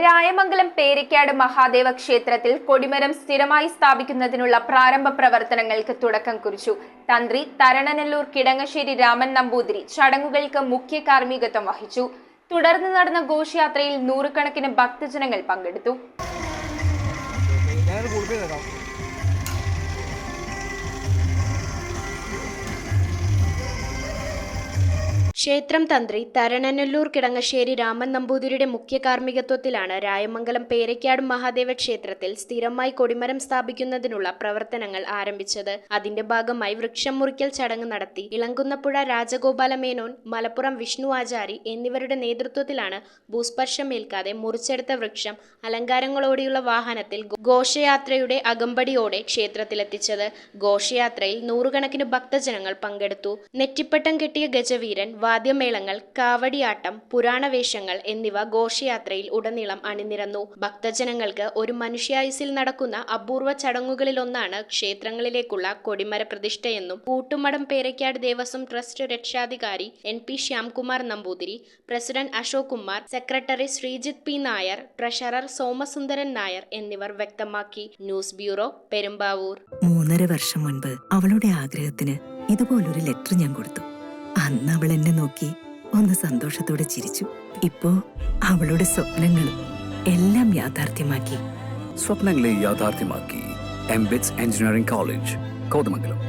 രായമംഗലം പേരയ്ക്കാട് മഹാദേവ ക്ഷേത്രത്തിൽ കൊടിമരം സ്ഥിരമായി സ്ഥാപിക്കുന്നതിനുള്ള പ്രാരംഭ പ്രവർത്തനങ്ങൾക്ക് തുടക്കം കുറിച്ചു. തന്ത്രി തരണനല്ലൂർ കിടങ്ങശ്ശേരി രാമൻ നമ്പൂതിരി ചടങ്ങുകൾക്ക് മുഖ്യ കാർമ്മികത്വം വഹിച്ചു. തുടർന്ന് നടന്ന ഘോഷയാത്രയിൽ നൂറുകണക്കിന് ഭക്തജനങ്ങൾ പങ്കെടുത്തു. ക്ഷേത്രം തന്ത്രി തരണനല്ലൂർ കിടങ്ങശ്ശേരി രാമൻ നമ്പൂതിരിയുടെ മുഖ്യ കാർമ്മികത്വത്തിലാണ് രായമംഗലം പേരയ്ക്കാട് മഹാദേവ ക്ഷേത്രത്തിൽ സ്ഥിരമായി കൊടിമരം സ്ഥാപിക്കുന്നതിനുള്ള പ്രവർത്തനങ്ങൾ ആരംഭിച്ചത്. അതിന്റെ ഭാഗമായി വൃക്ഷം മുറിക്കൽ ചടങ്ങ് നടത്തി. ഇളങ്കുന്നപ്പുഴ രാജഗോപാല മേനോൻ, മലപ്പുറം വിഷ്ണു ആചാരി എന്നിവരുടെ നേതൃത്വത്തിലാണ് ഭൂസ്പർശമേൽക്കാതെ മുറിച്ചെടുത്ത വൃക്ഷം അലങ്കാരങ്ങളോടെയുള്ള വാഹനത്തിൽ ഘോഷയാത്രയുടെ അകമ്പടിയോടെ ക്ഷേത്രത്തിലെത്തിച്ചത്. ഘോഷയാത്രയിൽ നൂറുകണക്കിന് ഭക്തജനങ്ങൾ പങ്കെടുത്തു. നെറ്റിപ്പട്ടം കെട്ടിയ ഗജവീരൻ, വാദ്യമേളങ്ങൾ, കാവടിയാട്ടം, പുരാണവേഷങ്ങൾ എന്നിവ ഘോഷയാത്രയിൽ ഉടനീളം അണിനിരന്നു. ഭക്തജനങ്ങൾക്ക് ഒരു മനുഷ്യായുസിൽ നടക്കുന്ന അപൂർവ ചടങ്ങുകളിലൊന്നാണ് ക്ഷേത്രങ്ങളിലേക്കുള്ള കൊടിമര പ്രതിഷ്ഠയെന്നും കൂട്ടുമഠം പേരയ്ക്കാട് ദേവസ്വം ട്രസ്റ്റ് രക്ഷാധികാരി NP Shyamkumar Namboothiri, president Ashok Kumar, secretary Sreejith P Nair, treasurer Somasundaran Nair എന്നിവർ വ്യക്തമാക്കി. News bureau, Perumbavoor. 3.5 വർഷം മുൻപ് അവളുടെ ആഗ്രഹത്തിന് ഇതുപോലൊരു ലെറ്റർ ഞാൻ കൊടുത്തു. അന്ന് അവൾ എന്നെ നോക്കി ഒന്ന് സന്തോഷത്തോടെ ചിരിച്ചു. ഇപ്പോ അവളുടെ സ്വപ്നങ്ങളും എല്ലാം യാഥാർത്ഥ്യമാക്കി. സ്വപ്നങ്ങളെ യാഥാർത്ഥ്യമാക്കി MBITS എഞ്ചിനീയറിംഗ് കോളേജ്, കോതമംഗലം.